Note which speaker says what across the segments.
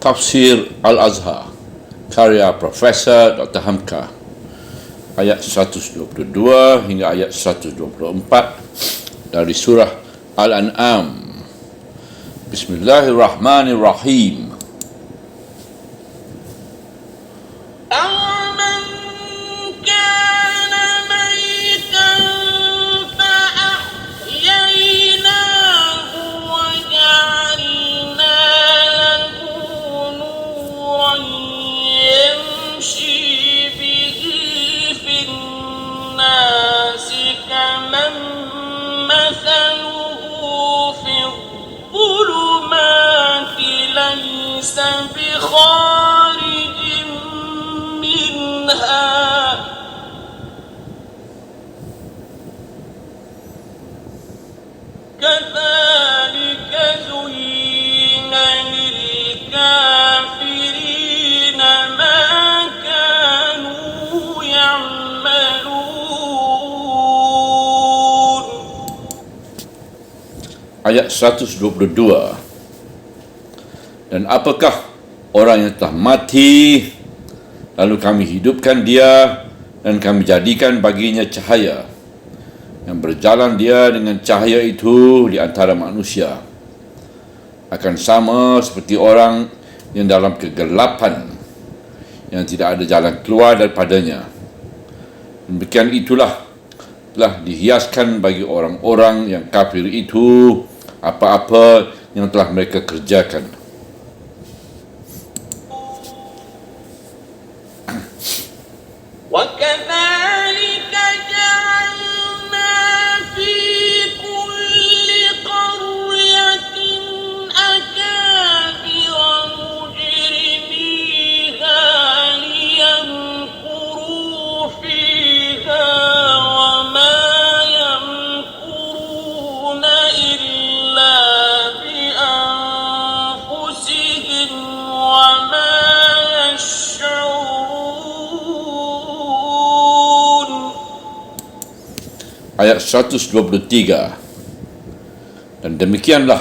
Speaker 1: Tafsir Al-Azhar karya Profesor Dr. Hamka, ayat 122 hingga ayat 124 dari surah Al-An'am. Bismillahirrahmanirrahim.
Speaker 2: بخارج منها كذلك زين للكافرين ما كانوا يعملون.
Speaker 1: Ayat 122. Dan apakah orang yang telah mati, lalu kami hidupkan dia dan kami jadikan baginya cahaya, yang berjalan dia dengan cahaya itu di antara manusia, akan sama seperti orang yang dalam kegelapan, yang tidak ada jalan keluar daripadanya. Demikian itulah telah dihiaskan bagi orang-orang yang kafir itu apa-apa yang telah mereka kerjakan.
Speaker 2: وكذلك جعلنا في كل قرية أكابر مجرميها ليمكروا فيها وما يمكرون إلا بأنفسهم وما يشعرون.
Speaker 1: Ayat 123. Dan demikianlah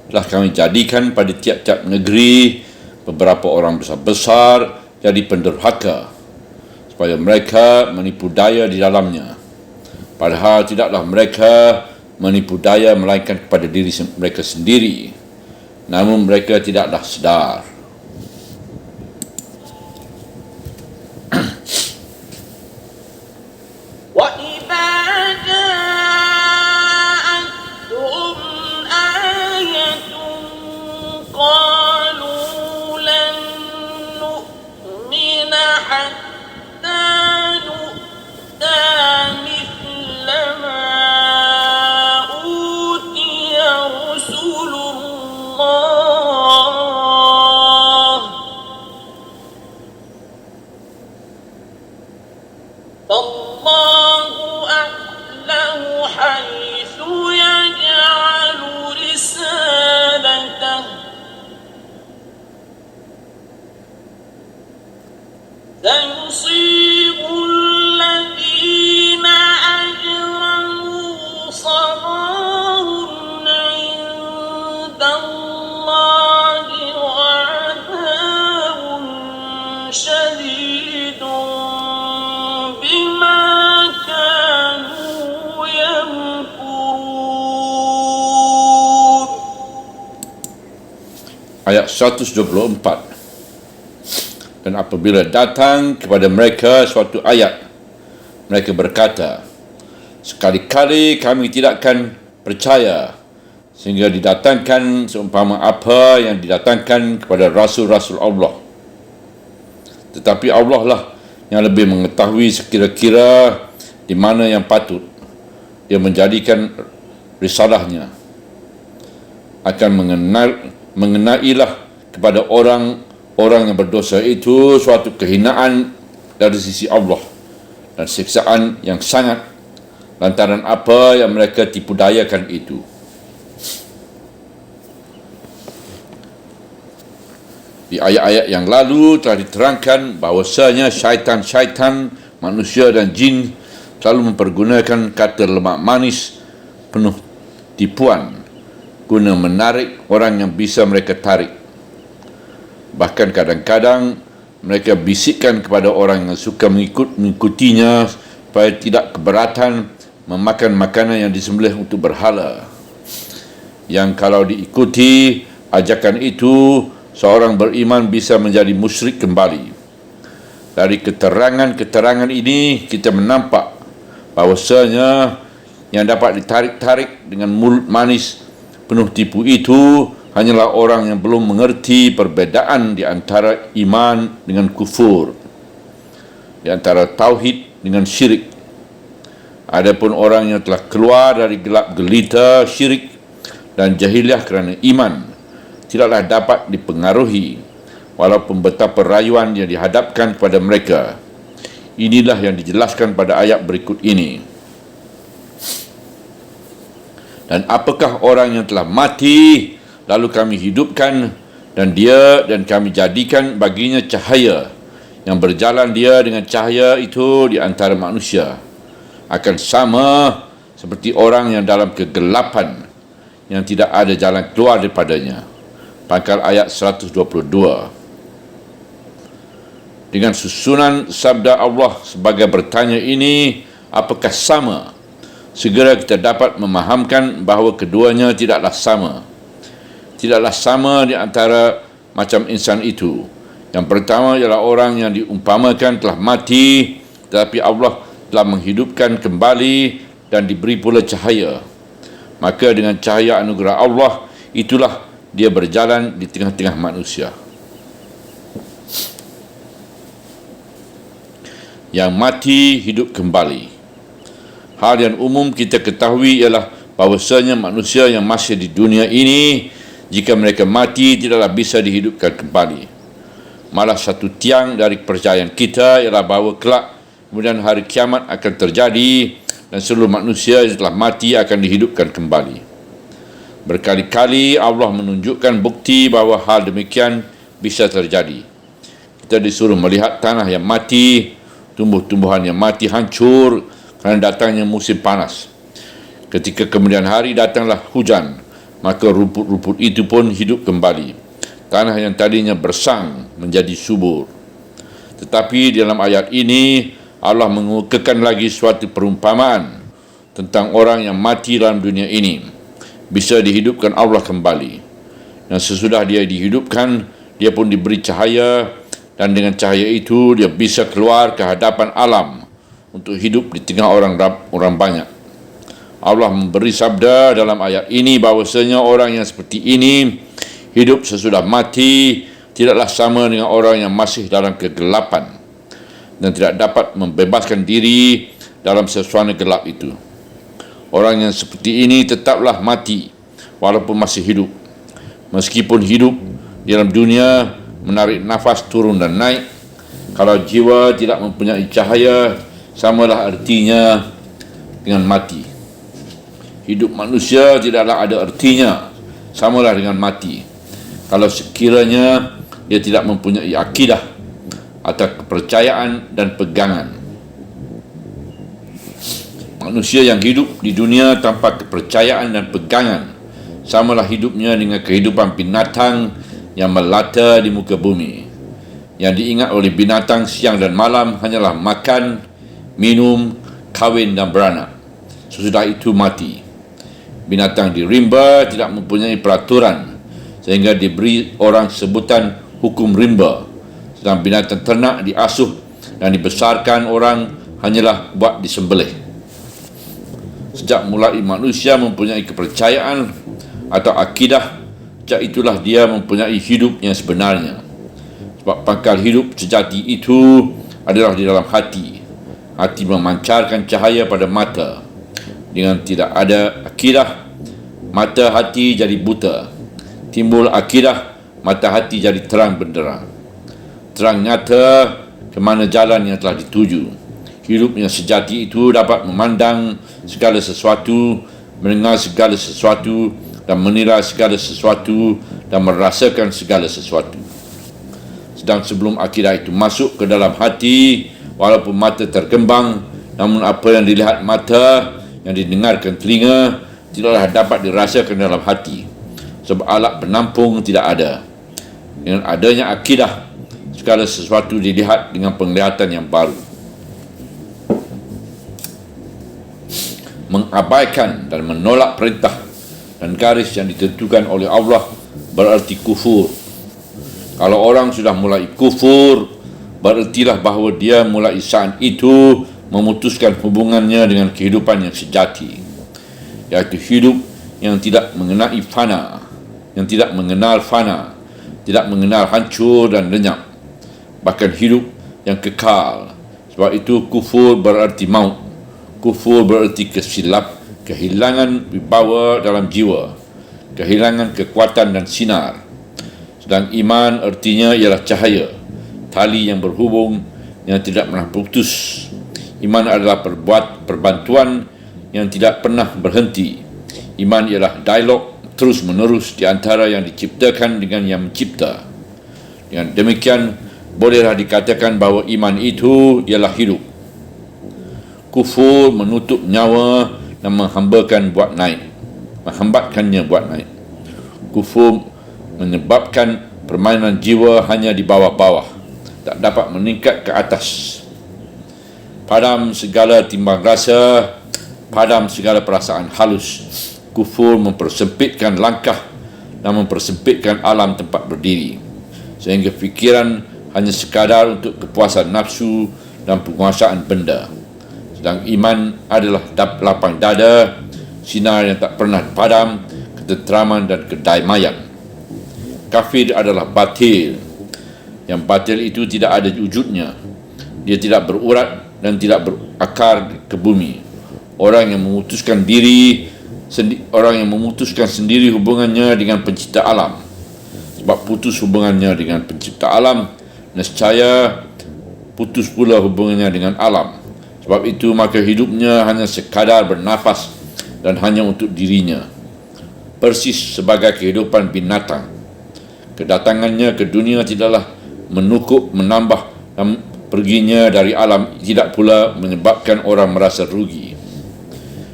Speaker 1: telah kami jadikan pada tiap-tiap negeri beberapa orang besar-besar jadi penderhaka, supaya mereka menipu daya di dalamnya, padahal tidaklah mereka menipu daya melainkan kepada diri mereka sendiri, namun mereka tidaklah sedar.
Speaker 2: فالله أعلم حيث يجعل رسالته سيصيب الذين أجرموا صغار عند الله وعذاب شديد بما كانوا يمكرون.
Speaker 1: Ayat 124. Dan apabila datang kepada mereka suatu ayat, mereka berkata, sekali-kali kami tidak akan percaya, sehingga didatangkan seumpama apa yang didatangkan kepada rasul-rasul Allah. Tetapi Allah lah yang lebih mengetahui sekira-kira di mana yang patut Dia menjadikan risalahnya. Akan mengenailah kepada orang yang berdosa itu suatu kehinaan dari sisi Allah dan siksaan yang sangat lantaran apa yang mereka tipu dayakan itu. Di ayat-ayat yang lalu telah diterangkan bahawasanya syaitan-syaitan, manusia dan jin selalu mempergunakan kata lemak manis penuh tipuan guna menarik orang yang bisa mereka tarik. Bahkan kadang-kadang mereka bisikkan kepada orang yang suka mengikutinya supaya tidak keberatan memakan makanan yang disembelih untuk berhala. Yang kalau diikuti ajakan itu, seorang beriman bisa menjadi musyrik kembali. Dari keterangan-keterangan ini kita menampak bahawasanya yang dapat ditarik-tarik dengan mulut manis penuh tipu itu hanyalah orang yang belum mengerti perbedaan di antara iman dengan kufur, di antara tauhid dengan syirik. Adapun orang yang telah keluar dari gelap gelita syirik dan jahiliah kerana iman tidaklah dapat dipengaruhi walaupun betapa rayuan yang dihadapkan kepada mereka. Inilah yang dijelaskan pada ayat berikut ini. Dan apakah orang yang telah mati lalu kami hidupkan dan kami jadikan baginya cahaya yang berjalan dia dengan cahaya itu di antara manusia, akan sama seperti orang yang dalam kegelapan yang tidak ada jalan keluar daripadanya. Pangkal ayat 122. Dengan susunan sabda Allah sebagai bertanya ini, apakah sama? Segera kita dapat memahamkan bahawa keduanya tidaklah sama. Tidaklah sama di antara macam insan itu. Yang pertama ialah orang yang diumpamakan telah mati, tetapi Allah telah menghidupkan kembali dan diberi pula cahaya. Maka dengan cahaya anugerah Allah, itulah dia berjalan di tengah-tengah manusia. Yang mati hidup kembali. Hal yang umum kita ketahui ialah bahawasanya manusia yang masih di dunia ini, jika mereka mati tidaklah bisa dihidupkan kembali. Malah satu tiang dari kepercayaan kita ialah bahawa kelak kemudian hari kiamat akan terjadi dan seluruh manusia yang telah mati akan dihidupkan kembali. Berkali-kali Allah menunjukkan bukti bahawa hal demikian bisa terjadi. Kita disuruh melihat tanah yang mati, tumbuh-tumbuhan yang mati hancur kerana datangnya musim panas. Ketika kemudian hari datanglah hujan, maka rumput-rumput itu pun hidup kembali. Tanah yang tadinya bersang menjadi subur. Tetapi dalam ayat ini Allah mengemukakan lagi suatu perumpamaan tentang orang yang mati dalam dunia ini bisa dihidupkan Allah kembali. Dan sesudah dia dihidupkan, dia pun diberi cahaya, dan dengan cahaya itu dia bisa keluar ke hadapan alam untuk hidup di tengah orang banyak. Allah memberi sabda dalam ayat ini bahawasanya orang yang seperti ini hidup sesudah mati tidaklah sama dengan orang yang masih dalam kegelapan dan tidak dapat membebaskan diri dalam suasana gelap itu. Orang yang seperti ini tetaplah mati walaupun masih hidup. Meskipun hidup di dalam dunia, menarik nafas turun dan naik, kalau jiwa tidak mempunyai cahaya, samalah artinya dengan mati. Hidup manusia tidaklah ada artinya, samalah dengan mati, kalau sekiranya dia tidak mempunyai akidah atau kepercayaan dan pegangan. Manusia yang hidup di dunia tanpa kepercayaan dan pegangan samalah hidupnya dengan kehidupan binatang yang melata di muka bumi. Yang diingat oleh binatang siang dan malam hanyalah makan, minum, kahwin dan beranak. Sesudah itu mati. Binatang di rimba tidak mempunyai peraturan sehingga diberi orang sebutan hukum rimba. Sedang binatang ternak diasuh dan dibesarkan orang hanyalah buat disembelih. Sejak mulai manusia mempunyai kepercayaan atau akidah, sejak itulah dia mempunyai hidup yang sebenarnya. Sebab pangkal hidup sejati itu adalah di dalam hati. Hati memancarkan cahaya pada mata. Dengan tidak ada akidah, mata hati jadi buta. Timbul akidah, mata hati jadi terang benderang. Terang nyata ke mana jalan yang telah dituju. Hidup yang sejati itu dapat memandang segala sesuatu, mendengar segala sesuatu, dan menilai segala sesuatu, dan merasakan segala sesuatu. Sedang sebelum akidah itu masuk ke dalam hati, walaupun mata terkembang, namun apa yang dilihat mata, yang didengarkan telinga, tidaklah dapat dirasakan dalam hati, sebab alat penampung tidak ada. Dengan adanya akidah, segala sesuatu dilihat dengan penglihatan yang baru. Mengabaikan dan menolak perintah dan garis yang ditentukan oleh Allah berarti kufur. Kalau orang sudah mulai kufur, berartilah bahawa dia mulai saat itu memutuskan hubungannya dengan kehidupan yang sejati, iaitu hidup yang tidak mengenai fana, yang tidak mengenal fana, tidak mengenal hancur dan lenyap, bahkan hidup yang kekal. Sebab itu kufur berarti maut. Kufur berarti kehilangan wibawa dalam jiwa, kehilangan kekuatan dan sinar. Sedang iman artinya ialah cahaya, tali yang berhubung yang tidak pernah putus. Iman adalah perbantuan yang tidak pernah berhenti. Iman ialah dialog terus menerus di antara yang diciptakan dengan yang mencipta. Dengan demikian, bolehlah dikatakan bahawa iman itu ialah hidup. Kufur menutup nyawa dan menghambatkannya buat naik. Kufur menyebabkan permainan jiwa hanya di bawah-bawah, tak dapat meningkat ke atas. Padam segala timbang rasa, padam segala perasaan halus. Kufur mempersempitkan langkah dan mempersempitkan alam tempat berdiri, sehingga fikiran hanya sekadar untuk kepuasan nafsu dan penguasaan benda. Sedang iman adalah lapang dada, sinar yang tak pernah padam, ketenteraman dan kedamaian. Kafir adalah batil. Yang batil itu tidak ada wujudnya. Dia tidak berurat dan tidak berakar ke bumi. Orang yang memutuskan sendiri hubungannya dengan pencipta alam. Sebab putus hubungannya dengan pencipta alam, nescaya putus pula hubungannya dengan alam. Sebab itu maka hidupnya hanya sekadar bernafas dan hanya untuk dirinya, persis sebagai kehidupan binatang. Kedatangannya ke dunia tidaklah menukuk, menambah dan perginya dari alam tidak pula menyebabkan orang merasa rugi.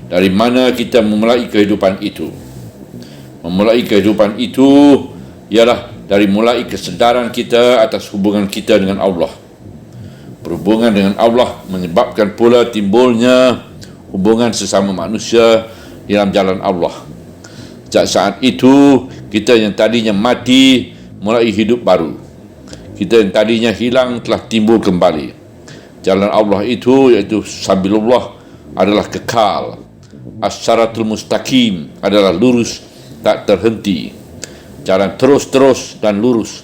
Speaker 1: Dari mana kita memulai kehidupan itu? Memulai kehidupan itu ialah dari mulai kesedaran kita atas hubungan kita dengan Allah. Berhubungan dengan Allah menyebabkan pula timbulnya hubungan sesama manusia dalam jalan Allah. Sejak saat itu, kita yang tadinya mati mulai hidup baru. Kita yang tadinya hilang telah timbul kembali. Jalan Allah itu, iaitu sabilullah, adalah kekal. As-saratul mustaqim adalah lurus, tak terhenti. Jalan terus-terus dan lurus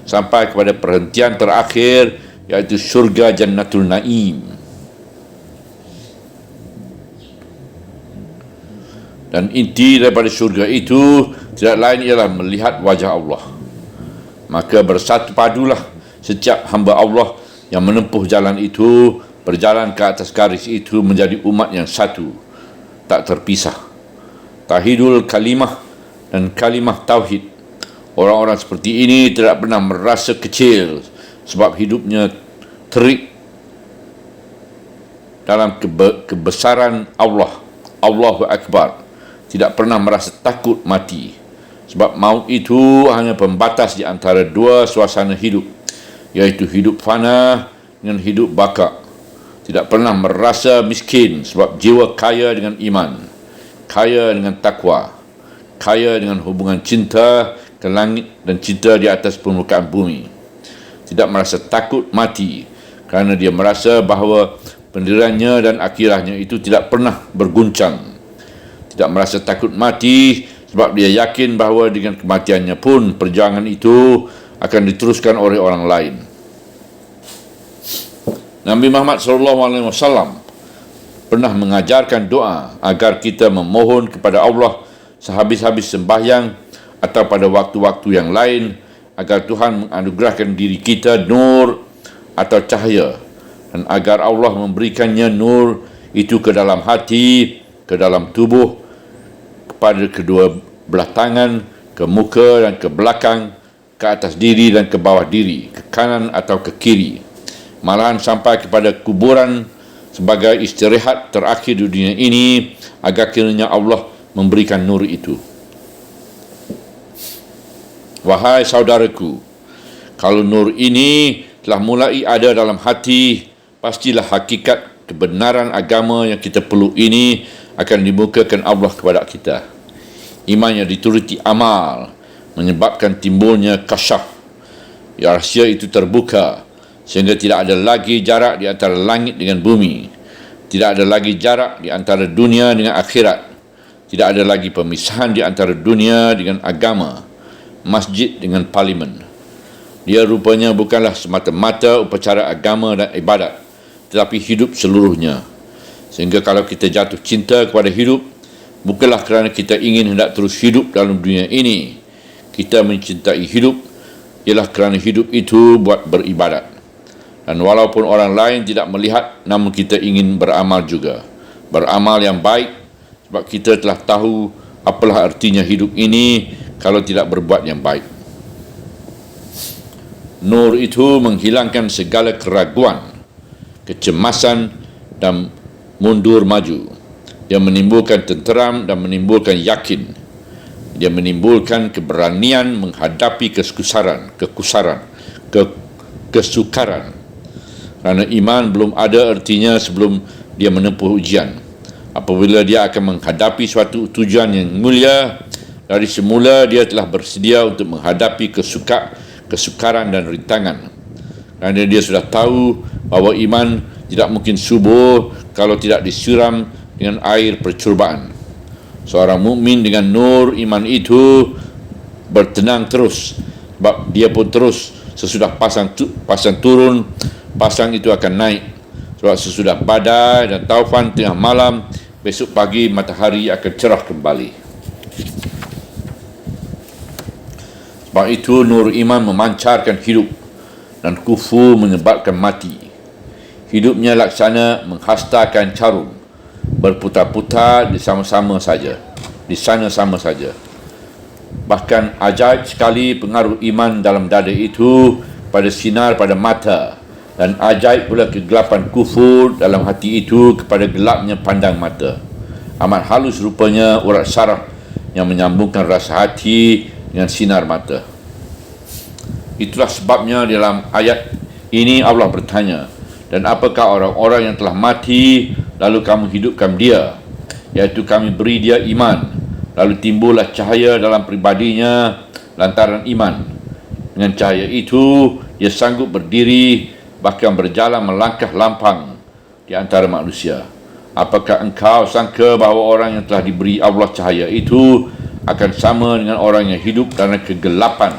Speaker 1: sampai kepada perhentian terakhir, iaitu syurga Jannatul Naim. Dan inti daripada syurga itu tidak lain ialah melihat wajah Allah. Maka bersatu padulah setiap hamba Allah yang menempuh jalan itu, berjalan ke atas garis itu menjadi umat yang satu, tak terpisah. Tauhidul kalimah dan kalimah tauhid. Orang-orang seperti ini tidak pernah merasa kecil sebab hidupnya terik dalam kebesaran Allah. Allahu Akbar. Tidak pernah merasa takut mati, sebab maut itu hanya pembatas di antara dua suasana hidup, iaitu hidup fana dengan hidup baka. Tidak pernah merasa miskin sebab jiwa kaya dengan iman, kaya dengan takwa, kaya dengan hubungan cinta ke langit dan cinta di atas permukaan bumi. Tidak merasa takut mati kerana dia merasa bahawa pendiriannya dan akhirahnya itu tidak pernah berguncang. Tidak merasa takut mati sebab dia yakin bahawa dengan kematiannya pun perjuangan itu akan diteruskan oleh orang lain. Nabi Muhammad SAW pernah mengajarkan doa agar kita memohon kepada Allah sehabis-habis sembahyang atau pada waktu-waktu yang lain, agar Tuhan menganugerahkan diri kita nur atau cahaya, dan agar Allah memberikannya nur itu ke dalam hati, ke dalam tubuh, kepada kedua belah tangan, ke muka dan ke belakang, ke atas diri dan ke bawah diri, ke kanan atau ke kiri, malahan sampai kepada kuburan sebagai istirahat terakhir di dunia ini, agar kiranya Allah memberikan nur itu. Wahai saudaraku, Kalau nur ini telah mulai ada dalam hati, pastilah hakikat kebenaran agama yang kita perlu ini akan dibukakan Allah kepada kita. Iman yang dituruti amal menyebabkan timbulnya kasyaf. Rahsia itu terbuka sehingga tidak ada lagi jarak di antara langit dengan bumi. Tidak ada lagi jarak di antara dunia dengan akhirat. Tidak ada lagi pemisahan di antara dunia dengan agama, masjid dengan parlimen. Dia rupanya bukanlah semata-mata upacara agama dan ibadat, tetapi hidup seluruhnya. Sehingga kalau kita jatuh cinta kepada hidup, bukanlah kerana kita ingin hendak terus hidup dalam dunia ini. Kita mencintai hidup ialah kerana hidup itu buat beribadat. Dan walaupun orang lain tidak melihat, namun kita ingin beramal juga. Beramal yang baik, sebab kita telah tahu apalah artinya hidup ini kalau tidak berbuat yang baik. Nur itu menghilangkan segala keraguan, kecemasan dan mundur maju. Dia menimbulkan tenteram dan menimbulkan yakin. Dia menimbulkan keberanian menghadapi kesukaran. Kerana iman belum ada artinya sebelum dia menempuh ujian. Apabila dia akan menghadapi suatu tujuan yang mulia, dari semula dia telah bersedia untuk menghadapi kesukaran dan rintangan. Kerana dia sudah tahu bahawa iman tidak mungkin subur kalau tidak disiram dengan air percubaan. Seorang mukmin dengan nur iman itu bertenang terus, sebab dia pun terus sesudah pasang turun, pasang itu akan naik. Sebab sesudah badai dan taufan tengah malam, besok pagi matahari akan cerah kembali. Sebab itu nur iman memancarkan hidup dan kufur menyebabkan mati. Hidupnya laksana menghastakan carum, berputar-putar di sana sama saja. Bahkan ajaib sekali pengaruh iman dalam dada itu pada sinar pada mata, dan ajaib pula kegelapan kufur dalam hati itu kepada gelapnya pandang mata. Amat halus rupanya urat saraf yang menyambungkan rasa hati dengan sinar mata. Itulah sebabnya dalam ayat ini Allah bertanya, dan apakah orang-orang yang telah mati lalu kamu hidupkan dia, iaitu kami beri dia iman, lalu timbullah cahaya dalam pribadinya lantaran iman. Dengan cahaya itu dia sanggup berdiri, bahkan berjalan melangkah lampang di antara manusia. Apakah engkau sangka bahawa orang yang telah diberi Allah cahaya itu akan sama dengan orang yang hidup dalam kegelapan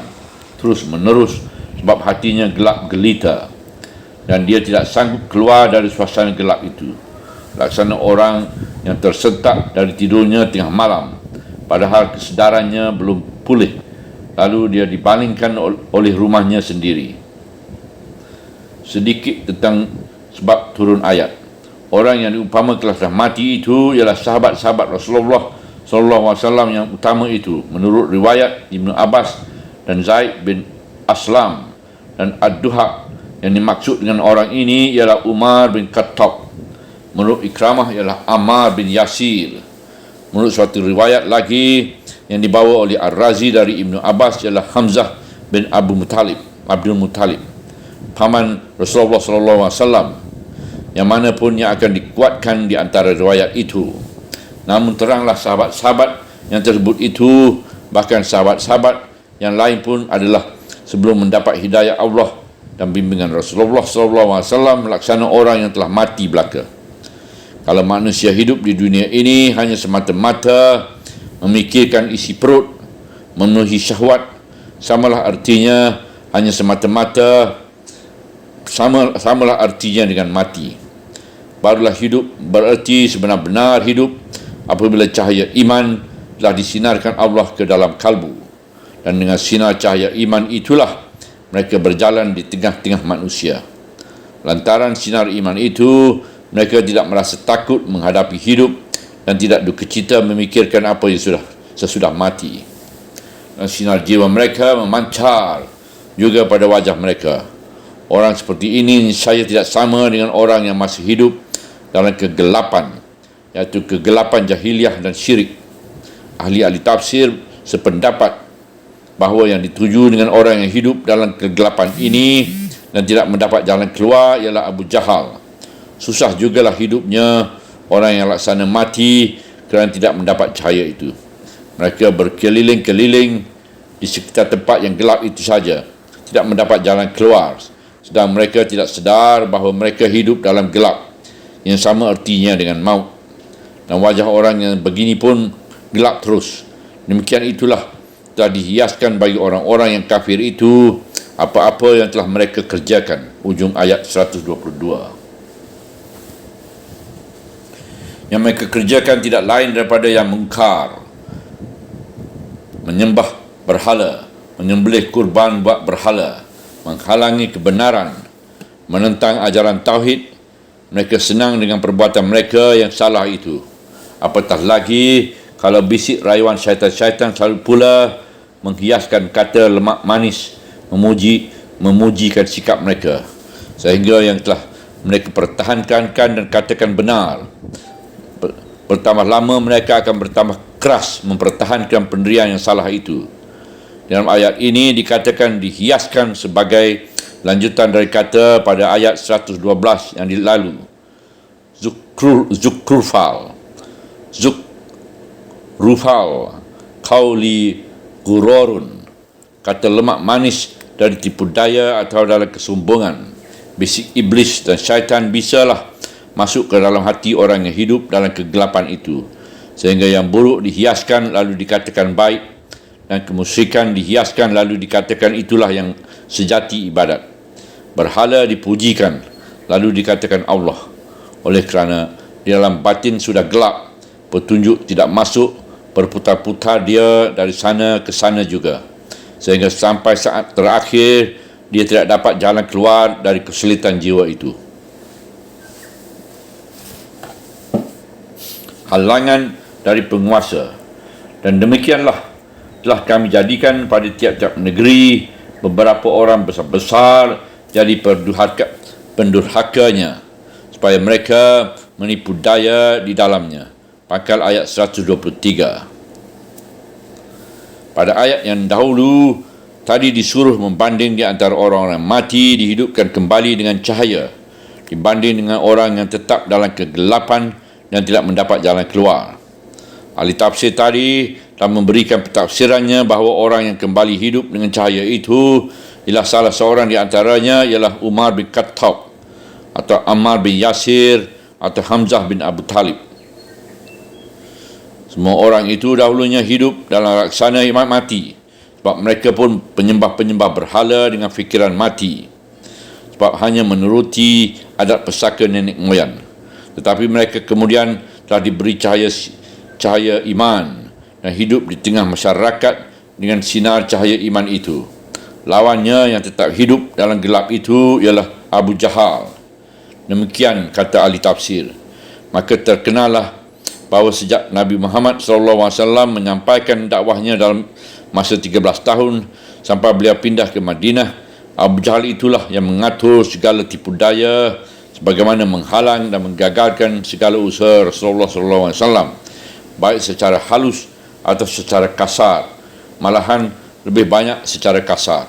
Speaker 1: terus menerus, sebab hatinya gelap gelita dan dia tidak sanggup keluar dari suasana gelap itu, laksana orang yang tersentak dari tidurnya tengah malam padahal kesedarannya belum pulih, lalu dia dipalingkan oleh rumahnya sendiri. Sedikit tentang sebab turun ayat. Orang yang diumpama telah mati itu ialah sahabat-sahabat Rasulullah SAW yang utama itu, menurut riwayat Ibnu Abbas dan Zaid bin Aslam dan Ad-Duhaq. Yang dimaksud dengan orang ini ialah Umar bin Khattab. Menurut Ikramah ialah Ammar bin Yasir. Menurut suatu riwayat lagi yang dibawa oleh Ar-Razi dari Ibnu Abbas ialah Hamzah bin Abdul Muttalib, paman Rasulullah SAW, yang mana pun yang akan dikuatkan di antara riwayat itu. Namun teranglah sahabat-sahabat yang tersebut itu, bahkan sahabat-sahabat yang lain pun adalah sebelum mendapat hidayah Allah dan bimbingan Rasulullah SAW melaksana orang yang telah mati belaka. Kalau manusia hidup di dunia ini hanya semata-mata memikirkan isi perut, memenuhi syahwat, samalah artinya dengan mati. Barulah hidup bererti sebenar-benar hidup apabila cahaya iman telah disinarkan Allah ke dalam kalbu. Dan dengan sinar cahaya iman itulah mereka berjalan di tengah-tengah manusia. Lantaran sinar iman itu, mereka tidak merasa takut menghadapi hidup dan tidak duka cita memikirkan apa yang sesudah mati. Dan sinar jiwa mereka memancar juga pada wajah mereka. Orang seperti ini saya tidak sama dengan orang yang masih hidup dalam kegelapan, iaitu kegelapan jahiliyah dan syirik. Ahli-ahli tafsir sependapat bahawa yang dituju dengan orang yang hidup dalam kegelapan ini dan tidak mendapat jalan keluar ialah Abu Jahal. Susah jugalah hidupnya orang yang laksana mati kerana tidak mendapat cahaya itu. Mereka berkeliling-keliling di sekitar tempat yang gelap itu saja, tidak mendapat jalan keluar, sedang mereka tidak sedar bahawa mereka hidup dalam gelap yang sama artinya dengan maut. Dan wajah orang yang begini pun gelap terus. Demikian itulah telah dihiaskan bagi orang-orang yang kafir itu apa-apa yang telah mereka kerjakan. Ujung ayat 122. Yang mereka kerjakan tidak lain daripada yang mungkar, menyembah berhala, menyembelih kurban buat berhala, menghalangi kebenaran, menentang ajaran tauhid. Mereka senang dengan perbuatan mereka yang salah itu. Apatah lagi kalau bisik rayuan syaitan-syaitan selalu pula menghiaskan kata lemak manis, memujikan sikap mereka, sehingga yang telah mereka pertahankan dan katakan benar, bertambah lama mereka akan bertambah keras mempertahankan pendirian yang salah itu. Dalam ayat ini dikatakan dihiaskan sebagai lanjutan dari kata pada ayat 112 yang lalu, Zukrufal, Qauli Gurorun, kata lemak manis dari tipu daya atau dalam kesombongan. Bisik iblis dan syaitan bisalah masuk ke dalam hati orang yang hidup dalam kegelapan itu, sehingga yang buruk dihiaskan lalu dikatakan baik, dan kemusyrikan dihiaskan lalu dikatakan itulah yang sejati ibadat. Berhala dipujikan lalu dikatakan Allah. Oleh kerana di dalam batin sudah gelap, petunjuk tidak masuk, berputar-putar dia dari sana ke sana juga, sehingga sampai saat terakhir dia tidak dapat jalan keluar dari kesulitan jiwa itu. Halangan dari penguasa. Dan demikianlah telah kami jadikan pada tiap-tiap negeri beberapa orang besar-besar jadi pendurhakanya, supaya mereka menipu daya di dalamnya. Pangkal ayat 123. Pada ayat yang dahulu tadi disuruh membanding di antara orang-orang mati dihidupkan kembali dengan cahaya, dibanding dengan orang yang tetap dalam kegelapan dan tidak mendapat jalan keluar. Ahli tafsir tadi telah memberikan pentafsirannya bahawa orang yang kembali hidup dengan cahaya itu ialah salah seorang di antaranya ialah Umar bin Khattab atau Ammar bin Yasir atau Hamzah bin Abu Talib. Semua orang itu dahulunya hidup dalam laksana iman mati, sebab mereka pun penyembah-penyembah berhala dengan fikiran mati, sebab hanya menuruti adat pesaka nenek moyang. Tetapi mereka kemudian telah diberi cahaya iman dan hidup di tengah masyarakat dengan sinar cahaya iman itu. Lawannya yang tetap hidup dalam gelap itu ialah Abu Jahal. Demikian kata ahli tafsir. Maka terkenalah bahawa sejak Nabi Muhammad SAW menyampaikan dakwahnya dalam masa 13 tahun sampai beliau pindah ke Madinah, Abu Jahal itulah yang mengatur segala tipu daya, sebagaimana menghalang dan menggagalkan segala usaha Rasulullah SAW, baik secara halus atau secara kasar, malahan lebih banyak secara kasar.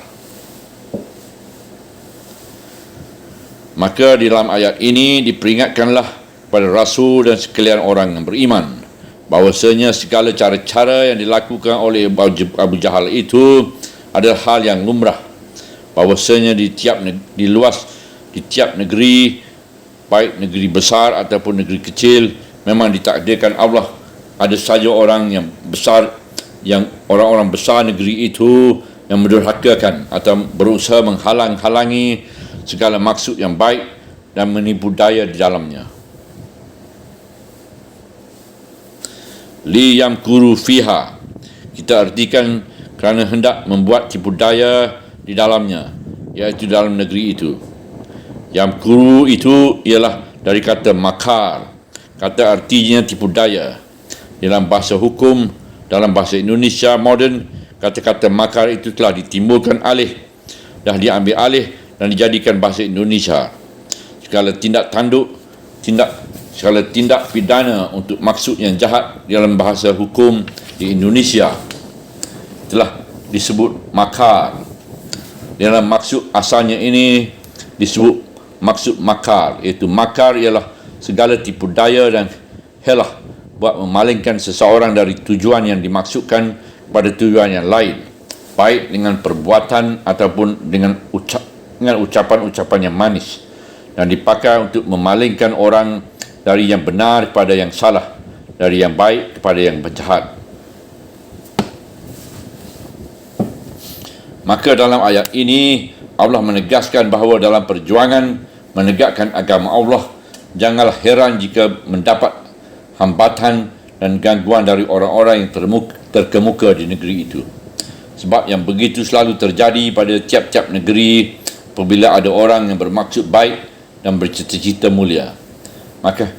Speaker 1: Maka di dalam ayat ini diperingatkanlah kepada Rasul dan sekalian orang yang beriman bahawasanya segala cara-cara yang dilakukan oleh Abu Jahal itu adalah hal yang lumrah, bahawasanya di tiap negeri, baik negeri besar ataupun negeri kecil, memang ditakdirkan Allah ada saja orang yang besar, yang orang-orang besar negeri itu yang mendurhakakan atau berusaha menghalang-halangi segala maksud yang baik dan menipu daya di dalamnya. Li yamkuru fiha, kita artikan kerana hendak membuat tipu daya di dalamnya, iaitu dalam negeri itu. Yamkuru itu ialah dari kata makar, kata artinya tipu daya. Dalam bahasa hukum, dalam bahasa Indonesia moden, kata-kata makar itu telah ditimbulkan alih, dah diambil alih dan dijadikan bahasa Indonesia. Segala tindak pidana untuk maksud yang jahat dalam bahasa hukum di Indonesia telah disebut makar. Dalam maksud asalnya ini disebut maksud makar, iaitu makar ialah segala tipu daya dan helah buat memalingkan seseorang dari tujuan yang dimaksudkan pada tujuan yang lain, baik dengan perbuatan ataupun dengan ucapan-ucapan yang manis, dan dipakai untuk memalingkan orang dari yang benar kepada yang salah, dari yang baik kepada yang jahat. Maka dalam ayat ini Allah menegaskan bahawa dalam perjuangan menegakkan agama Allah, janganlah heran jika mendapat hambatan dan gangguan dari orang-orang yang terkemuka di negeri itu. Sebab yang begitu selalu terjadi pada tiap-tiap negeri apabila ada orang yang bermaksud baik dan bercita-cita mulia. Maka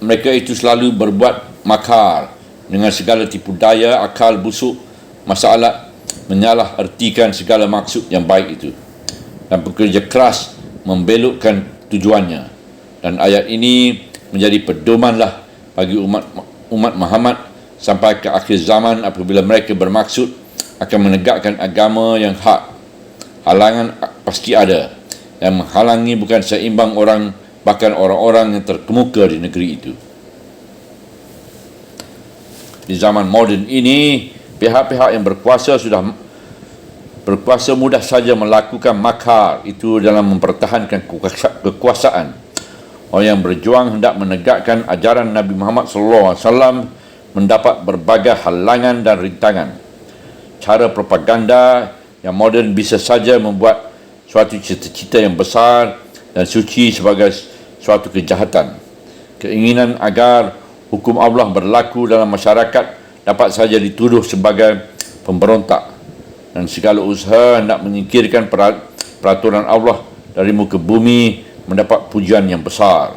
Speaker 1: mereka itu selalu berbuat makar dengan segala tipu daya, akal busuk, masalah menyalah artikan segala maksud yang baik itu dan bekerja keras membelokkan tujuannya. Dan ayat ini menjadi pedomanlah bagi umat Muhammad sampai ke akhir zaman apabila mereka bermaksud akan menegakkan agama yang hak. Halangan pasti ada yang menghalangi bukan seimbang orang, bahkan orang-orang yang terkemuka di negeri itu. Di zaman moden ini, pihak-pihak yang berkuasa mudah saja melakukan makar itu dalam mempertahankan kekuasaan. Orang yang berjuang hendak menegakkan ajaran Nabi Muhammad SAW mendapat berbagai halangan dan rintangan. Cara propaganda yang moden bisa saja membuat suatu cita-cita yang besar dan suci sebagai suatu kejahatan. Keinginan agar hukum Allah berlaku dalam masyarakat dapat saja dituduh sebagai pemberontak, dan segala usaha hendak menyingkirkan peraturan Allah dari muka bumi mendapat pujian yang besar.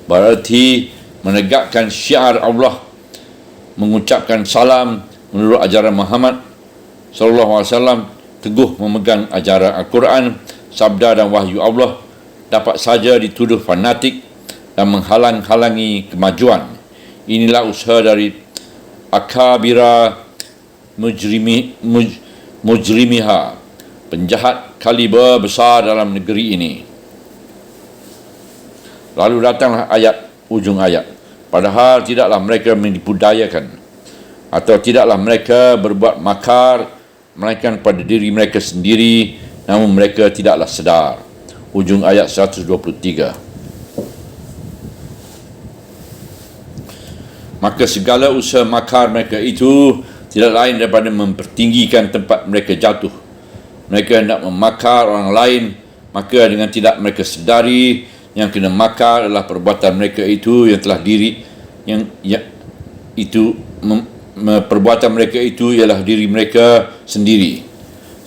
Speaker 1: Berarti menegakkan syiar Allah, mengucapkan salam menurut ajaran Muhammad SAW, teguh memegang ajaran Al-Quran, sabda dan wahyu Allah, dapat saja dituduh fanatik dan menghalang-halangi kemajuan. Inilah usaha dari akabira mujrimiha, penjahat kaliber besar dalam negeri ini. Lalu datanglah ujung ayat. Padahal tidaklah mereka menipudayakan atau tidaklah mereka berbuat makar, melainkan pada diri mereka sendiri, namun mereka tidaklah sedar. Ujung ayat 123. Maka segala usaha makar mereka itu tidak lain daripada mempertinggikan tempat mereka jatuh. Mereka hendak memakar orang lain, maka dengan tidak mereka sedari, yang kena makar adalah perbuatan mereka itu yang telah perbuatan mereka itu ialah diri mereka sendiri.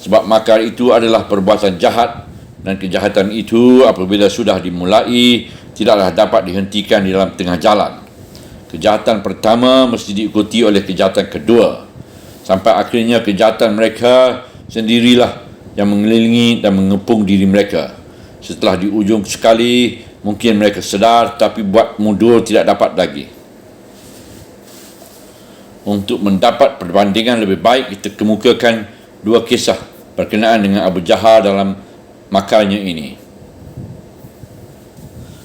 Speaker 1: Sebab makar itu adalah perbuatan jahat, dan kejahatan itu apabila sudah dimulai tidaklah dapat dihentikan di dalam tengah jalan. Kejahatan pertama mesti diikuti oleh kejahatan kedua, sampai akhirnya kejahatan mereka sendirilah yang mengelilingi dan mengepung diri mereka. Setelah di ujung sekali, mungkin mereka sedar, tapi buat mundur tidak dapat lagi. Untuk mendapat perbandingan lebih baik, kita kemukakan dua kisah berkenaan dengan Abu Jahal dalam makarnya ini.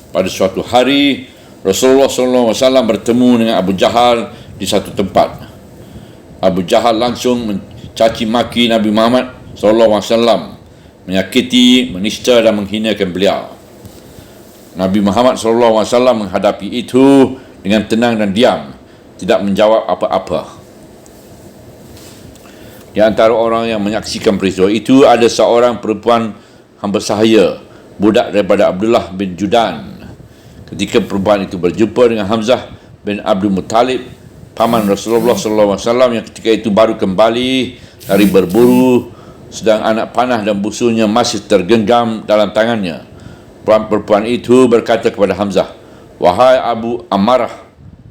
Speaker 1: Pada suatu hari, Rasulullah SAW bertemu dengan Abu Jahal di satu tempat. Abu Jahal langsung mencaci maki Nabi Muhammad SAW, menyakiti, menista dan menghinakan beliau. Nabi Muhammad SAW menghadapi itu dengan tenang dan diam, tidak menjawab apa-apa. Di antara orang yang menyaksikan peristiwa itu ada seorang perempuan hamba sahaya, budak daripada Abdullah bin Judan. Ketika perempuan itu berjumpa dengan Hamzah bin Abdul Muttalib, paman Rasulullah SAW, yang ketika itu baru kembali dari berburu, sedang anak panah dan busurnya masih tergenggam dalam tangannya. Perempuan itu berkata kepada Hamzah, "Wahai Abu Ammarah,"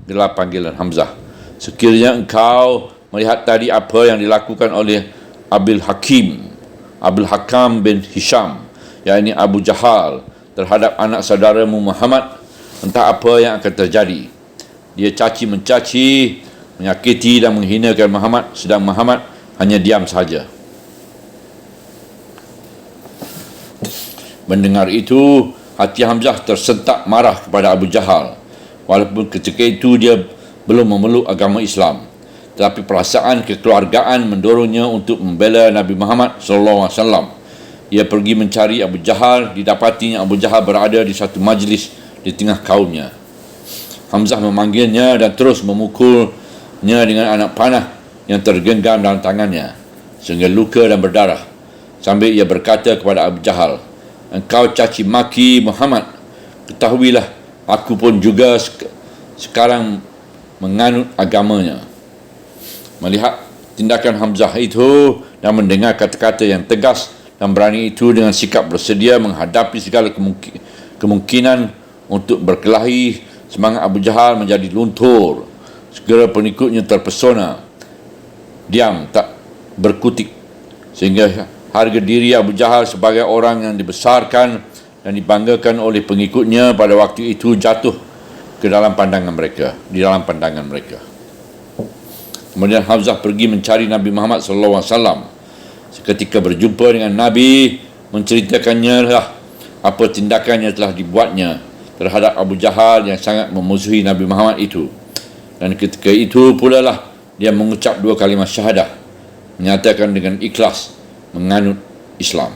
Speaker 1: gelar panggilan Hamzah, "sekiranya engkau melihat tadi apa yang dilakukan oleh Abul Hakam bin Hisham, yakni Abu Jahal, terhadap anak saudaramu Muhammad, entah apa yang akan terjadi. Dia caci mencaci, menyakiti dan menghinakan Muhammad, sedang Muhammad hanya diam saja. Mendengar itu, hati Hamzah tersentak marah kepada Abu Jahal. Walaupun ketika itu dia belum memeluk agama Islam, tetapi perasaan kekeluargaan mendorongnya untuk membela Nabi Muhammad SAW. Ia pergi mencari Abu Jahal. Didapatinya Abu Jahal berada di satu majlis di tengah kaumnya. Hamzah memanggilnya dan terus memukulnya dengan anak panah yang tergenggam dalam tangannya sehingga luka dan berdarah, sambil ia berkata kepada Abu Jahal, "Engkau caci maki Muhammad. Ketahuilah, aku pun juga sekarang menganut agamanya." Melihat tindakan Hamzah itu dan mendengar kata-kata yang tegas dan berani itu, dengan sikap bersedia menghadapi segala kemungkinan untuk berkelahi, semangat Abu Jahal menjadi luntur. Segera pengikutnya terpesona, diam tak berkutik, sehingga harga diri Abu Jahal sebagai orang yang dibesarkan dan dibanggakan oleh pengikutnya pada waktu itu jatuh ke dalam pandangan mereka, di dalam pandangan mereka. Kemudian Hamzah pergi mencari Nabi Muhammad SAW. Seketika berjumpa dengan Nabi, menceritakannya lah apa tindakan yang telah dibuatnya terhadap Abu Jahal yang sangat memusuhi Nabi Muhammad itu. Dan ketika itu pula lah dia mengucap 2 kalimat syahadah, menyatakan dengan ikhlas menganut Islam.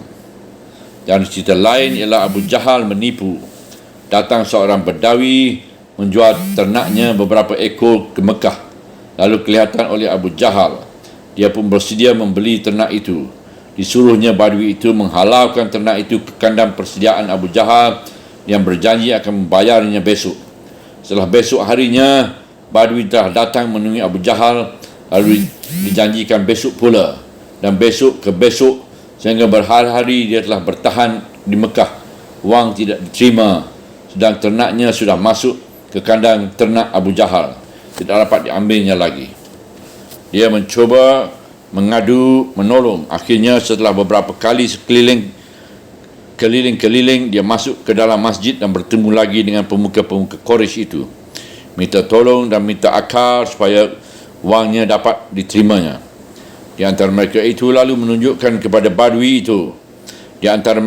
Speaker 1: Dan cerita lain ialah Abu Jahal menipu. Datang seorang Bedawi menjual ternaknya beberapa ekor ke Mekah. Lalu kelihatan oleh Abu Jahal. Dia pun bersedia membeli ternak itu. Disuruhnya Badui itu menghalalkan ternak itu ke kandang persediaan Abu Jahal yang berjanji akan membayarnya besok. Setelah besok harinya, Badui telah datang menemui Abu Jahal, lalu dijanjikan besok pula dan besok ke besok, sehingga berhari-hari dia telah bertahan di Mekah. Wang tidak diterima, sedang ternaknya sudah masuk ke kandang ternak Abu Jahal, tidak dapat diambilnya lagi. Dia mencuba mengadu, menolong. Akhirnya setelah beberapa kali keliling dia masuk ke dalam masjid dan bertemu lagi dengan pemuka-pemuka Quraisy itu, minta tolong dan minta akal supaya wangnya dapat diterimanya. Di antara mereka itu lalu menunjukkan kepada Badui itu. Kepada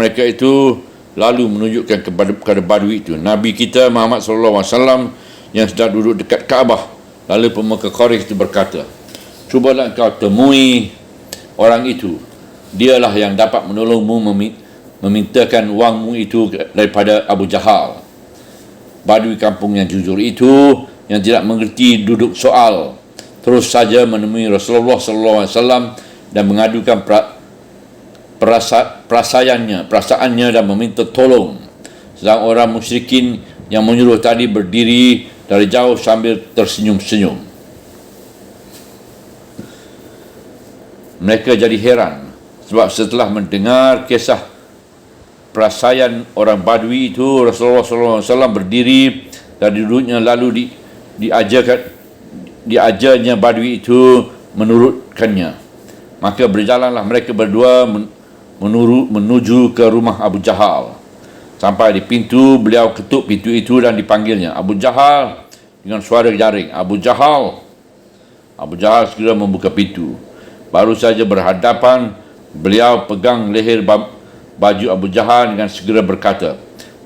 Speaker 1: Badui itu Nabi kita Muhammad SAW yang sedang duduk dekat Kaabah. Lalu pemuka Quraisy itu berkata, "Cubalah engkau temui orang itu. Dialah yang dapat menolongmu memintakan wangmu itu daripada Abu Jahal." Badui kampung yang jujur itu, yang tidak mengerti duduk soal, terus saja menemui Rasulullah SAW dan mengadukan perasaannya dan meminta tolong. Sedang orang musyrikin yang menyuruh tadi berdiri dari jauh sambil tersenyum-senyum. Mereka jadi heran sebab setelah mendengar kisah perasaan orang Badui itu, Rasulullah SAW berdiri dari duduknya lalu diajarnya Badui itu menurutkannya. Maka berjalanlah mereka berdua menuju ke rumah Abu Jahal. Sampai di pintu, beliau ketuk pintu itu dan dipanggilnya, "Abu Jahal," dengan suara jaring. "Abu Jahal." Abu Jahal segera membuka pintu. Baru saja berhadapan, beliau pegang leher baju Abu Jahal dengan segera berkata,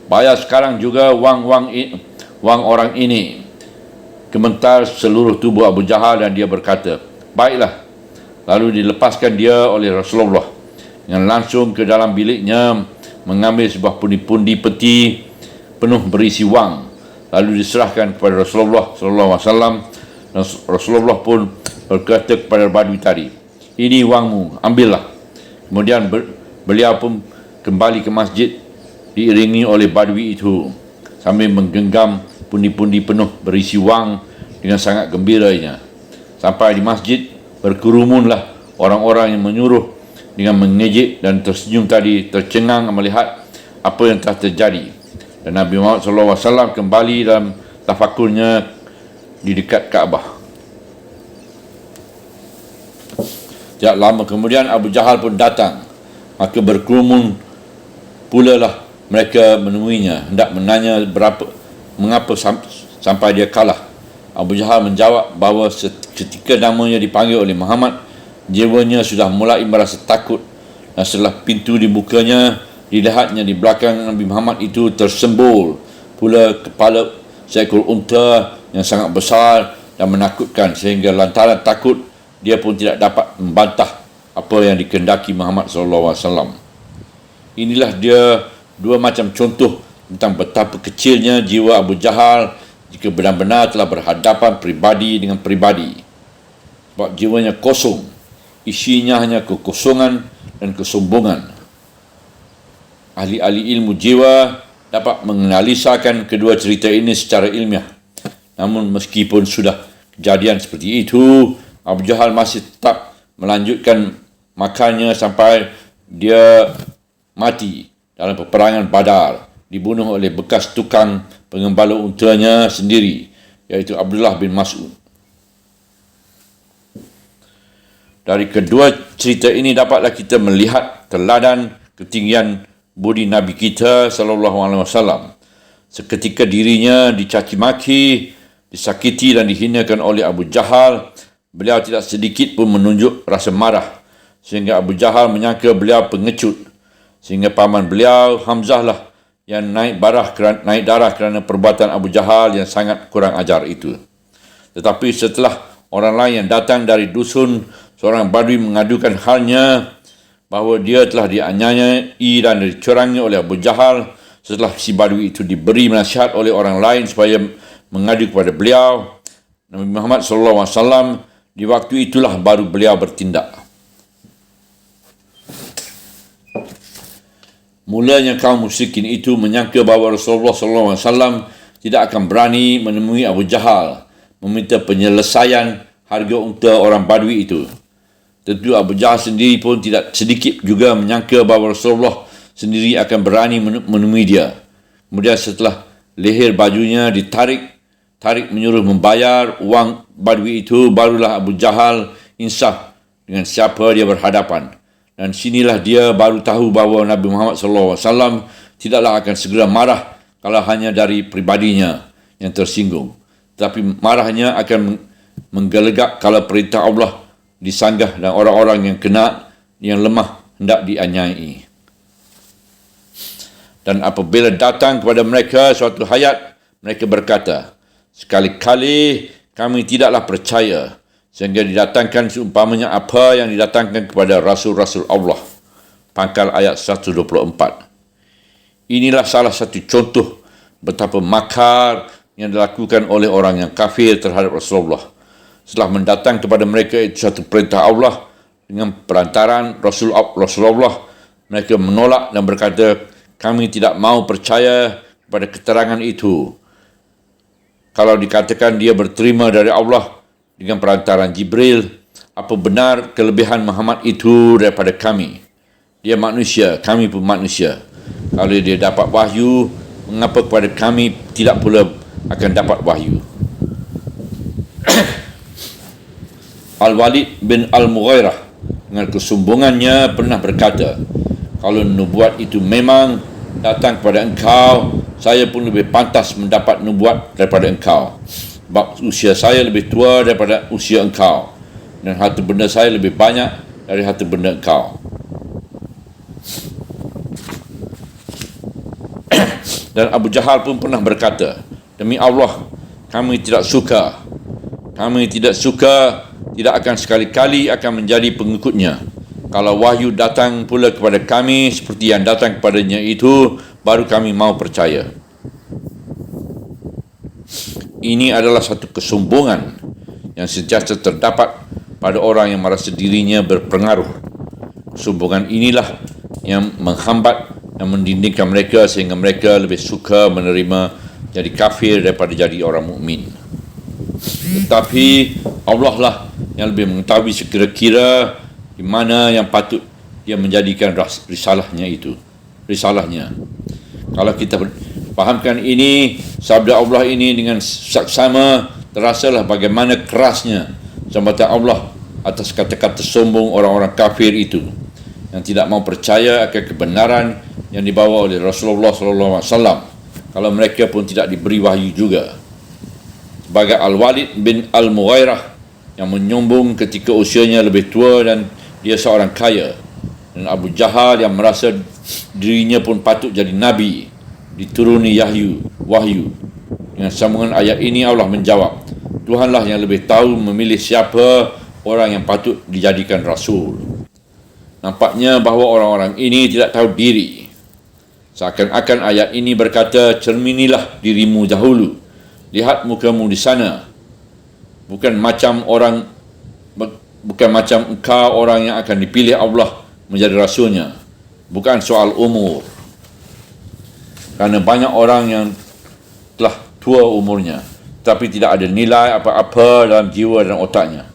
Speaker 1: "Bayar sekarang juga wang orang ini." Gemetar seluruh tubuh Abu Jahal dan dia berkata, "Baiklah." Lalu dilepaskan dia oleh Rasulullah dengan langsung ke dalam biliknya, mengambil sebuah pundi-pundi peti penuh berisi wang, lalu diserahkan kepada Rasulullah SAW. Dan Rasulullah pun berkata kepada Badui tadi, "Ini wangmu, ambillah." Kemudian beliau pun kembali ke masjid diiringi oleh Badui itu sambil menggenggam pundi-pundi penuh berisi wang dengan sangat gembiranya. Sampai di masjid, berkerumunlah orang-orang yang menyuruh dengan mengejek dan tersenyum tadi, tercengang melihat apa yang telah terjadi. Dan Nabi Muhammad SAW kembali dalam tafakurnya di dekat Kaabah. Tidak lama kemudian Abu Jahal pun datang. Maka berkerumun pula lah mereka menemuinya, hendak menanya mengapa sampai dia kalah. Abu Jahal menjawab bahawa ketika namanya dipanggil oleh Muhammad, jiwanya sudah mulai merasa takut, dan setelah pintu dibukanya, dilihatnya di belakang Nabi Muhammad itu tersembul pula kepala seekor unta yang sangat besar dan menakutkan, sehingga lantaran takut dia pun tidak dapat membantah apa yang dikehendaki Muhammad SAW. Inilah dia dua macam contoh tentang betapa kecilnya jiwa Abu Jahal jika benar-benar telah berhadapan pribadi dengan pribadi. Sebab jiwanya kosong, isinya hanya kekosongan dan kesombongan. Ahli-ahli ilmu jiwa dapat menganalisakan kedua cerita ini secara ilmiah. Namun meskipun sudah kejadian seperti itu, Abu Jahal masih tetap melanjutkan makannya sampai dia mati dalam peperangan Badar, dibunuh oleh bekas tukang pengembala untanya sendiri, iaitu Abdullah bin Mas'ud. Dari kedua cerita ini dapatlah kita melihat teladan ketinggian budi Nabi kita SAW. Seketika dirinya dicaci maki, disakiti dan dihinakan oleh Abu Jahal, beliau tidak sedikit pun menunjuk rasa marah, sehingga Abu Jahal menyangka beliau pengecut, sehingga paman beliau Hamzah lah yang naik darah kerana perbuatan Abu Jahal yang sangat kurang ajar itu. Tetapi setelah orang lain yang datang dari dusun, seorang badui mengadukan halnya bahawa dia telah dianiayai dan dicurangi oleh Abu Jahal. Setelah si badui itu diberi nasihat oleh orang lain supaya mengadu kepada beliau, Nabi Muhammad SAW, di waktu itulah baru beliau bertindak. Mulanya kaum musyrikin itu menyangka bahawa Rasulullah SAW tidak akan berani menemui Abu Jahal meminta penyelesaian harga unta orang badui itu. Tentu Abu Jahal sendiri pun tidak sedikit juga menyangka bahawa Rasulullah sendiri akan berani menemui dia. Kemudian setelah leher bajunya ditarik menyuruh membayar wang badui itu, barulah Abu Jahal insaf dengan siapa dia berhadapan. Dan sinilah dia baru tahu bahawa Nabi Muhammad SAW tidaklah akan segera marah kalau hanya dari pribadinya yang tersinggung. Tetapi marahnya akan menggelegak kalau perintah Allah disanggah dan orang-orang yang lemah hendak dianiayai. Dan apabila datang kepada mereka suatu hayat, mereka berkata, sekali-kali kami tidaklah percaya, sehingga didatangkan seumpamanya apa yang didatangkan kepada Rasul-Rasul Allah. Pangkal ayat 124. Inilah salah satu contoh betapa makar yang dilakukan oleh orang yang kafir terhadap Rasulullah. Setelah mendatang kepada mereka itu satu perintah Allah dengan perantaran Rasulullah, mereka menolak dan berkata, kami tidak mau percaya kepada keterangan itu. Kalau dikatakan dia berterima dari Allah dengan perantaran Jibril, apa benar kelebihan Muhammad itu daripada kami? Dia manusia, kami pun manusia. Kalau dia dapat wahyu, mengapa kepada kami tidak pula akan dapat wahyu? Al-Walid bin Al-Mughirah dengan kesombongannya pernah berkata, kalau nubuat itu memang datang kepada engkau, saya pun lebih pantas mendapat nubuat daripada engkau. Sebab usia saya lebih tua daripada usia engkau, dan harta benda saya lebih banyak dari harta benda engkau. Dan Abu Jahal pun pernah berkata, demi Allah, kami tidak suka, tidak akan sekali-kali akan menjadi pengikutnya. Kalau wahyu datang pula kepada kami seperti yang datang kepadanya itu, baru kami mau percaya. Ini adalah satu kesombongan yang sentiasa terdapat pada orang yang merasa dirinya berpengaruh. Kesombongan inilah yang menghambat dan mendindingkan mereka sehingga mereka lebih suka menerima jadi kafir daripada jadi orang mukmin. Tetapi Allah lah yang lebih mengetahui sekira-kira di mana yang patut dia menjadikan risalahnya itu. Kalau kita fahamkan ini, sabda Allah ini dengan saksama, terasalah bagaimana kerasnya sambutan Allah atas kata-kata sombong orang-orang kafir itu yang tidak mau percaya akan kebenaran yang dibawa oleh Rasulullah SAW kalau mereka pun tidak diberi wahyu juga. Sebagai Al-Walid bin Al-Mughirah yang menyombong ketika usianya lebih tua dan dia seorang kaya, dan Abu Jahal yang merasa dirinya pun patut jadi nabi dituruni wahyu. Dengan sambungan ayat ini Allah menjawab, Tuhanlah yang lebih tahu memilih siapa orang yang patut dijadikan rasul. Nampaknya bahawa orang-orang ini tidak tahu diri. Seakan-akan ayat ini berkata, cerminilah dirimu dahulu, lihat mukamu di sana. Bukan macam engkau orang yang akan dipilih Allah menjadi rasulnya. Bukan soal umur. Kerana banyak orang yang telah tua umurnya, tapi tidak ada nilai apa-apa dalam jiwa dan otaknya.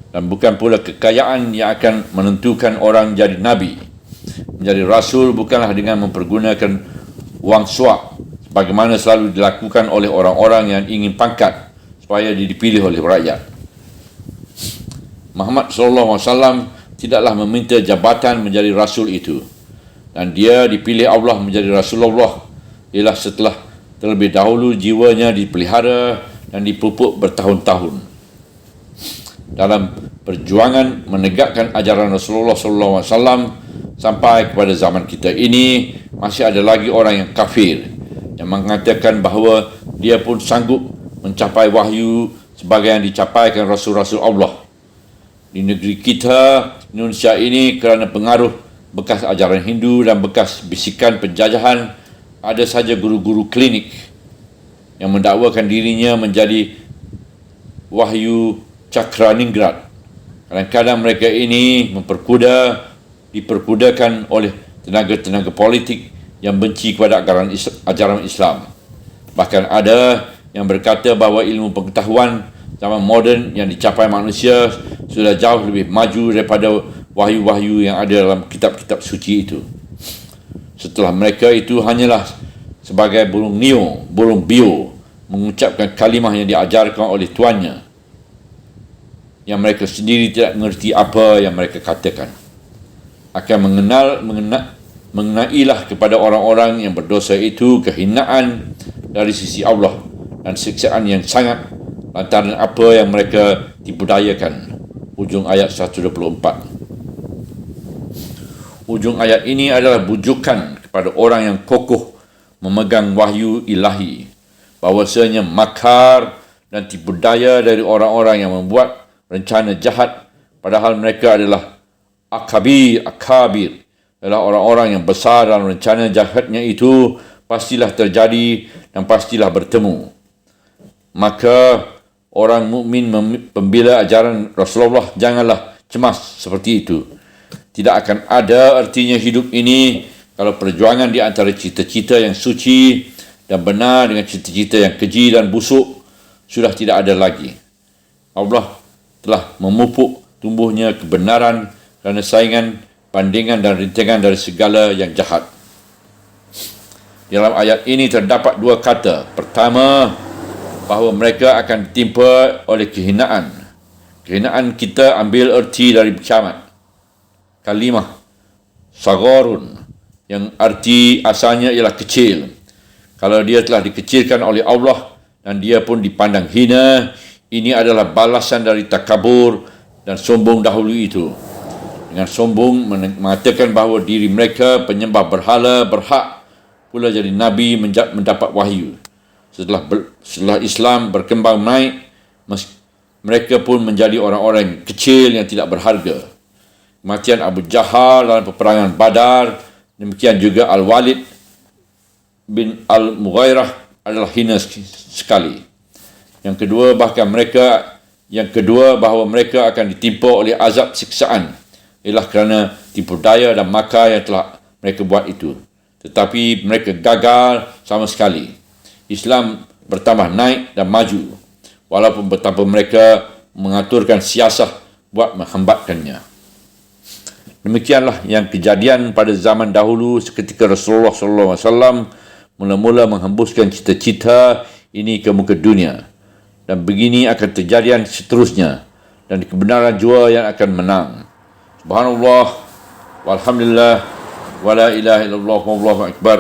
Speaker 1: Dan bukan pula kekayaan yang akan menentukan orang jadi nabi. Menjadi rasul bukanlah dengan mempergunakan wang suap, sebagaimana selalu dilakukan oleh orang-orang yang ingin pangkat supaya dipilih oleh rakyat. Muhammad SAW tidaklah meminta jabatan menjadi rasul itu, dan dia dipilih Allah menjadi Rasulullah ialah setelah terlebih dahulu jiwanya dipelihara dan dipupuk bertahun-tahun. Dalam perjuangan menegakkan ajaran Rasulullah SAW sampai kepada zaman kita ini, masih ada lagi orang yang kafir yang mengatakan bahawa dia pun sanggup mencapai wahyu sebagai yang dicapaikan Rasul-Rasul Allah. Di negeri kita, Indonesia ini, kerana pengaruh bekas ajaran Hindu dan bekas bisikan penjajahan, ada saja guru-guru klinik yang mendakwakan dirinya menjadi Wahyu Cakraningrat. Kadang-kadang mereka ini diperkudakan oleh tenaga-tenaga politik yang benci kepada ajaran Islam. Bahkan ada yang berkata bahawa ilmu pengetahuan zaman moden yang dicapai manusia sudah jauh lebih maju daripada wahyu-wahyu yang ada dalam kitab-kitab suci itu. Setelah mereka itu hanyalah sebagai burung bio mengucapkan kalimah yang diajarkan oleh tuannya, yang mereka sendiri tidak mengerti apa yang mereka katakan. Akan mengenailah kepada orang-orang yang berdosa itu kehinaan dari sisi Allah dan siksaan yang sangat lantaran apa yang mereka dibudayakan. Ujung ayat 124. Ujung ayat ini adalah bujukan kepada orang yang kokoh memegang wahyu ilahi, bahawasanya makar dan tipu daya dari orang-orang yang membuat rencana jahat, padahal mereka adalah akabir, adalah orang-orang yang besar dalam rencana jahatnya itu, pastilah terjadi dan pastilah bertemu. Maka orang mukmin pembela ajaran Rasulullah janganlah cemas seperti itu. Tidak akan ada artinya hidup ini kalau perjuangan di antara cita-cita yang suci dan benar dengan cita-cita yang keji dan busuk sudah tidak ada lagi. Allah telah memupuk tumbuhnya kebenaran kerana saingan, bandingan dan rintangan dari segala yang jahat. Dalam ayat ini terdapat dua kata. Pertama, bahawa mereka akan ditimpa oleh kehinaan. Kehinaan kita ambil erti dari kiamat. Kalimah sagharun yang arti asalnya ialah kecil. Kalau dia telah dikecilkan oleh Allah dan dia pun dipandang hina, ini adalah balasan dari takabur dan sombong dahulu itu. Dengan sombong mengatakan bahawa diri mereka penyembah berhala berhak pula jadi nabi mendapat wahyu. Setelah Islam berkembang naik, mereka pun menjadi orang-orang kecil yang tidak berharga. Kematian Abu Jahal dalam peperangan Badar, demikian juga Al-Walid bin Al-Mughirah adalah hina sekali. Yang kedua, bahawa mereka akan ditimpa oleh azab siksaan ialah kerana tipu daya dan makar yang telah mereka buat itu. Tetapi mereka gagal sama sekali. Islam bertambah naik dan maju, walaupun betapa mereka mengaturkan siasat buat menghambatkannya. Demikianlah yang kejadian pada zaman dahulu seketika Rasulullah SAW mula-mula menghembuskan cita-cita ini ke muka dunia. Dan begini akan terjadi seterusnya, dan kebenaran jua yang akan menang. Subhanallah, walhamdulillah, wala ilaha illallah, wallahu akbar,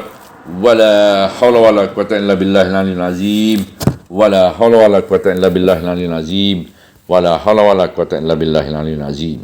Speaker 1: wala hawla wala quwata illa billahil aliyyil azim, wala hawla wala quwata illa billahil aliyyil azim. Wala hawla wala quwwata illa billahil aliyyil azim.